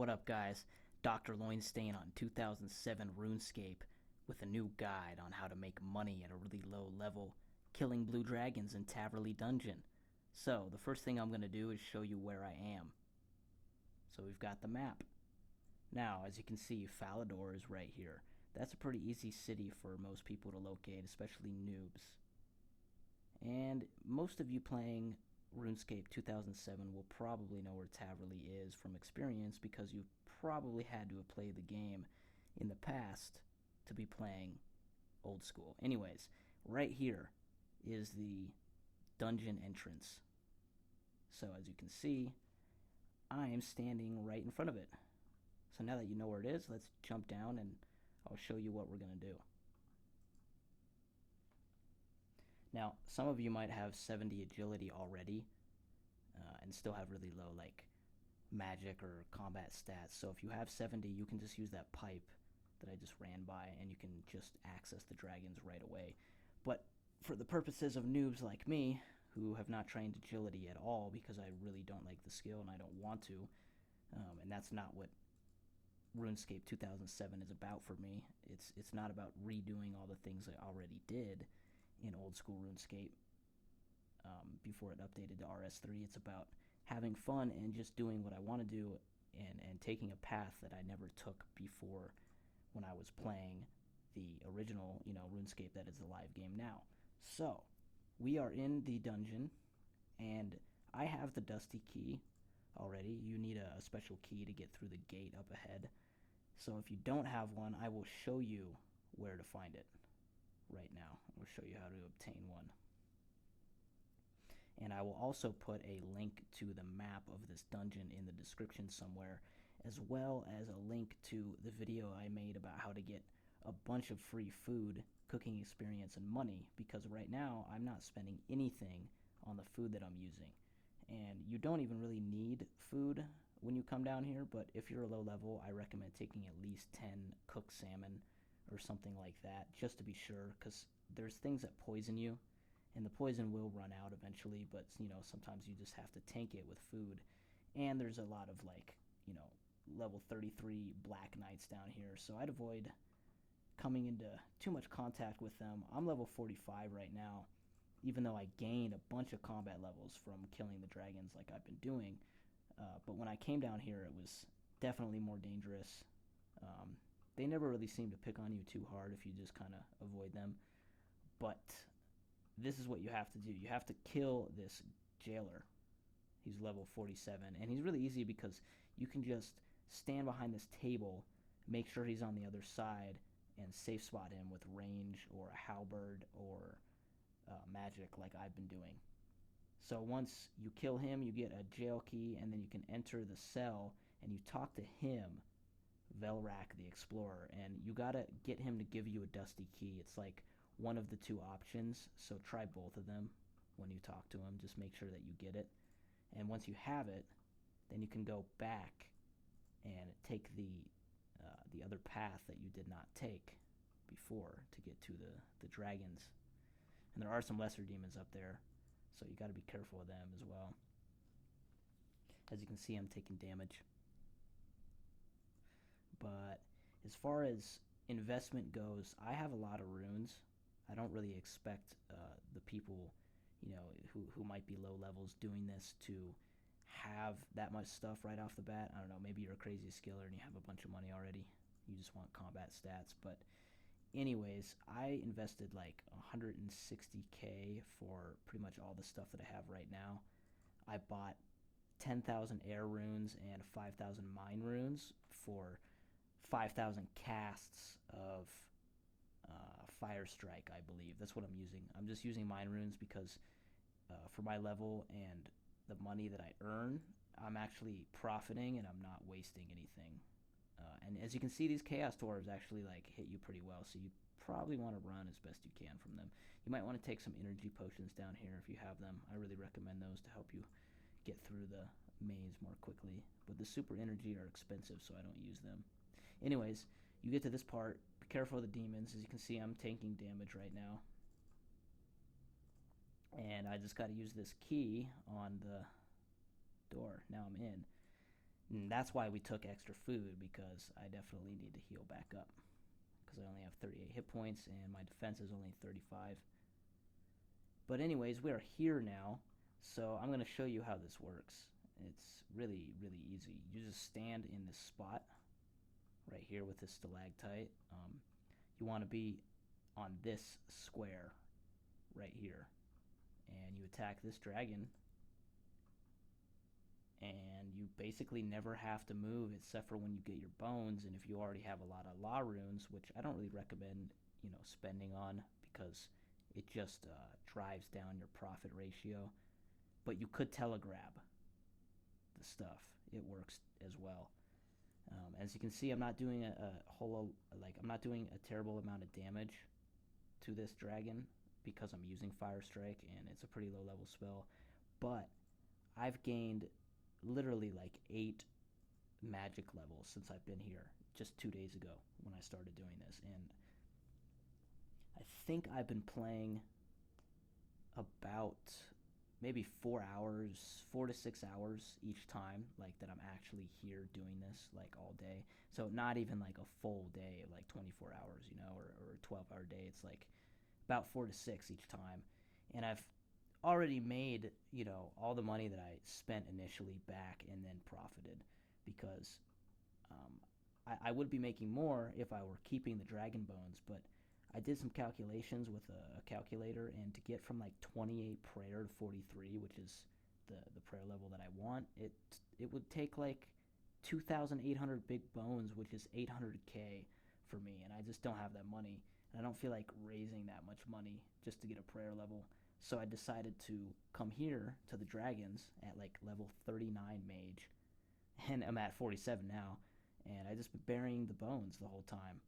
What up, guys? DrLoinstain on 2007 RuneScape with a new guide on how to make money at a really low level, killing blue dragons in Taverley Dungeon. So, the first thing I'm going to do is show you where I am. So we've got the map. Now, as you can see, Falador is right here. That's a pretty easy city for most people to locate, especially noobs. And most of you playing RuneScape 2007 will probably know where Taverley is from experience because you probably had to have played the game in the past to be playing old school. Anyways, right here is the dungeon entrance. So as you can see, I am standing right in front of it. So now that you know where it is, let's jump down and I'll show you what we're going to do. Now, some of you might have 70 agility already and still have really low like magic or combat stats. So if you have 70, you can just use that pipe that I just ran by and you can just access the dragons right away. But for the purposes of noobs like me, who have not trained agility at all because I really don't like the skill and I don't want to, and that's not what RuneScape 2007 is about for me. It's not about redoing all the things I already did in old school RuneScape before it updated to RS3. It's about having fun and just doing what I want to do and taking a path that I never took before when I was playing the original, RuneScape that is the live game now. So, we are in the dungeon, and I have the dusty key already. You need a special key to get through the gate up ahead. So if you don't have one, I will show you where to find it right now. I'll show you how to obtain one. And I will also put a link to the map of this dungeon in the description somewhere, as well as a link to the video I made about how to get a bunch of free food, cooking experience, and money, because right now I'm not spending anything on the food that I'm using. And you don't even really need food when you come down here, but if you're a low level, I recommend taking at least 10 cooked salmon or something like that, just to be sure, because there's things that poison you, and the poison will run out eventually, but sometimes you just have to tank it with food. And there's a lot of level 33 black knights down here, so I'd avoid coming into too much contact with them. I'm level 45 right now, even though I gained a bunch of combat levels from killing the dragons like I've been doing. But when I came down here, it was definitely more dangerous. They never really seem to pick on you too hard if you just kind of avoid them. But this is what you have to do. You have to kill this jailer. He's level 47. And he's really easy because you can just stand behind this table, make sure he's on the other side, and safe spot him with range or a halberd or magic like I've been doing. So once you kill him, you get a jail key, and then you can enter the cell, and you talk to him, Velrak the Explorer, and you gotta get him to give you a dusty key. It's like one of the two options, so try both of them when you talk to him. Just make sure that you get it. And once you have it, then you can go back and take the other path that you did not take before to get to the dragons. And there are some lesser demons up there, so you got to be careful of them as well. As you can see, I'm taking damage. But as far as investment goes, I have a lot of runes. I don't really expect the people, who might be low levels doing this to have that much stuff right off the bat. I don't know, maybe you're a crazy skiller and you have a bunch of money already. You just want combat stats. But anyways, I invested like 160k for pretty much all the stuff that I have right now. I bought 10,000 air runes and 5,000 mine runes for 5,000 casts of Fire Strike, I believe. That's what I'm using. I'm just using mine runes because for my level and the money that I earn, I'm actually profiting and I'm not wasting anything. And as you can see, these Chaos Dwarves actually hit you pretty well, so you probably want to run as best you can from them. You might want to take some energy potions down here if you have them. I really recommend those to help you get through the maze more quickly. But the super energy are expensive, so I don't use them. Anyways, you get to this part. Be careful of the demons. As you can see, I'm taking damage right now. And I just got to use this key on the door. Now I'm in. And that's why we took extra food, because I definitely need to heal back up. Because I only have 38 hit points and my defense is only 35. But anyways, we are here now, so I'm going to show you how this works. It's really, really easy. You just stand in this spot right here with this stalactite. You want to be on this square right here. And you attack this dragon. And you basically never have to move except for when you get your bones, and if you already have a lot of law runes, which I don't really recommend, spending on, because it just drives down your profit ratio. But you could telegrab the stuff. It works as well. As you can see, I'm not doing I'm not doing a terrible amount of damage to this dragon because I'm using Fire Strike and it's a pretty low level spell. But I've gained literally like 8 magic levels since I've been here, just 2 days ago when I started doing this. And I think I've been playing about maybe 4 to 6 hours each time, like, that I'm actually here doing this, like, all day. So not even like a full day, like 24 hours, or a 12-hour day. It's like about 4 to 6 each time. And I've already made, all the money that I spent initially back and then profited, because I would be making more if I were keeping the dragon bones. But I did some calculations with a calculator, and to get from like 28 prayer to 43, which is the prayer level that I want, it would take like 2,800 big bones, which is 800k for me, and I just don't have that money. And I don't feel like raising that much money just to get a prayer level. So I decided to come here to the dragons at like level 39 mage, and I'm at 47 now, and I just been burying the bones the whole time.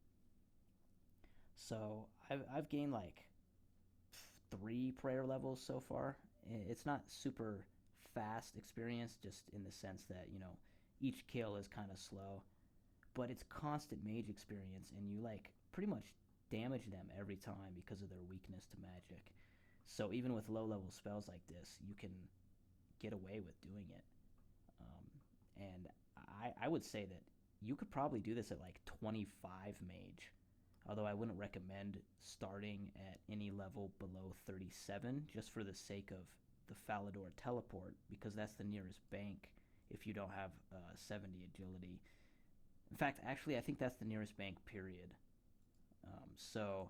So I've gained like 3 prayer levels so far. It's not super fast experience, just in the sense that, each kill is kind of slow, but it's constant mage experience, and you like pretty much damage them every time because of their weakness to magic. So even with low level spells like this, you can get away with doing it. And I would say that you could probably do this at like 25 mage, although I wouldn't recommend starting at any level below 37, just for the sake of the Falador teleport, because that's the nearest bank if you don't have 70 agility. In fact, actually, I think that's the nearest bank, period. So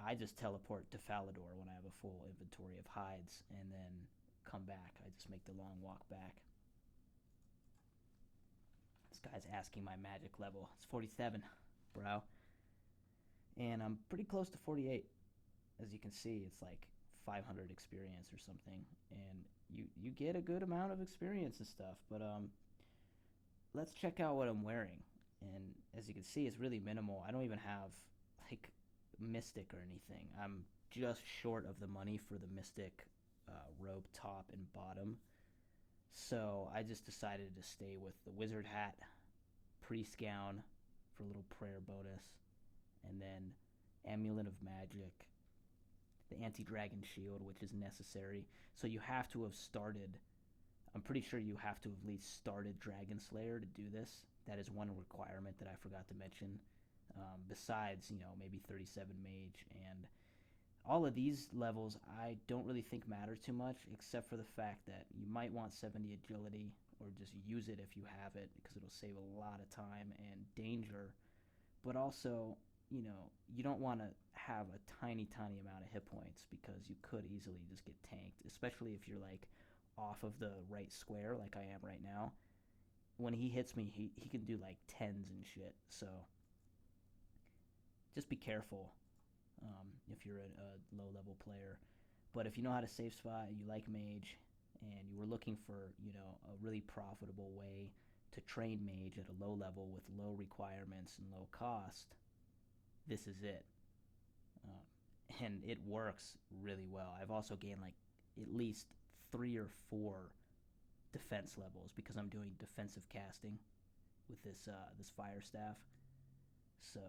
I just teleport to Falador when I have a full inventory of hides, and then come back. I just make the long walk back. This guy's asking my magic level. It's 47, bro. And I'm pretty close to 48. As you can see, it's like 500 experience or something. And you get a good amount of experience and stuff. But let's check out what I'm wearing. And as you can see, it's really minimal. I don't even have like Mystic or anything. I'm just short of the money for the Mystic robe top and bottom. So I just decided to stay with the wizard hat, priest gown for a little prayer bonus, and then amulet of magic, the anti-dragon shield, which is necessary. So you have to have started, I'm pretty sure you have to have at least started Dragon Slayer to do this. That is one requirement that I forgot to mention. Besides, maybe 37 mage, and all of these levels I don't really think matter too much, except for the fact that you might want 70 agility, or just use it if you have it, because it'll save a lot of time and danger. But also, you don't want to have a tiny amount of hit points, because you could easily just get tanked, especially if you're like off of the right square like I am right now. When he hits me, he can do like 10s and shit. So just be careful if you're a low level player. But if you know how to save spot, you like mage, and you were looking for a really profitable way to train mage at a low level with low requirements and low cost, this is it. And it works really well. I've also gained like at least 3 or 4 defense levels, because I'm doing defensive casting with this fire staff. So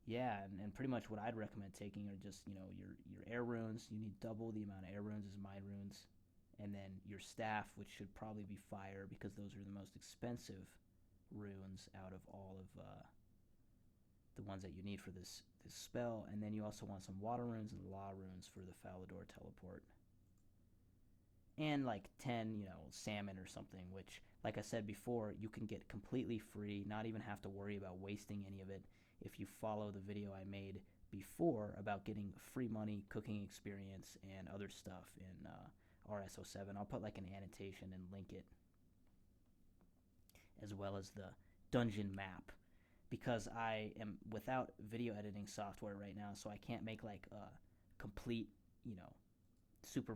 yeah, and pretty much what I'd recommend taking are just your air runes. You need double the amount of air runes as mine runes, and then your staff, which should probably be fire because those are the most expensive runes out of all of the ones that you need for this spell. And then you also want some water runes and law runes for the Falador teleport. And like 10, salmon or something, which, like I said before, you can get completely free, not even have to worry about wasting any of it if you follow the video I made before about getting free money, cooking experience, and other stuff in RS07. I'll put like an annotation and link it, as well as the dungeon map, because I am without video editing software right now, so I can't make like a complete, super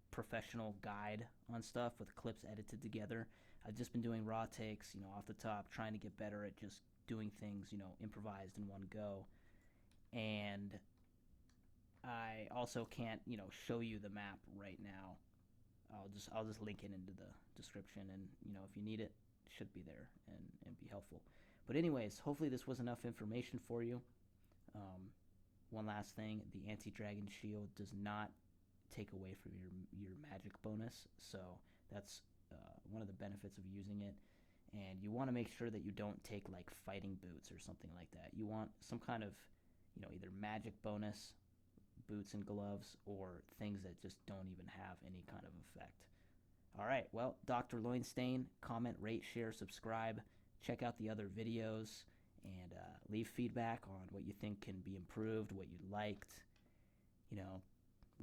professional guide on stuff with clips edited together. I've just been doing raw takes, off the top, trying to get better at just doing things, improvised in one go. And I also can't, show you the map right now. I'll just link it into the description, and if you need it, it should be there and be helpful. But anyways, hopefully this was enough information for you. One last thing, the anti-dragon shield does not take away from your magic bonus, so that's one of the benefits of using it. And you want to make sure that you don't take like fighting boots or something like that. You want some kind of either magic bonus boots and gloves, or things that just don't even have any kind of effect. Alright, well, DrLoinstain, comment, rate, share, subscribe, check out the other videos, and leave feedback on what you think can be improved, what you liked.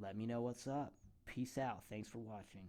Let me know what's up. Peace out. Thanks for watching.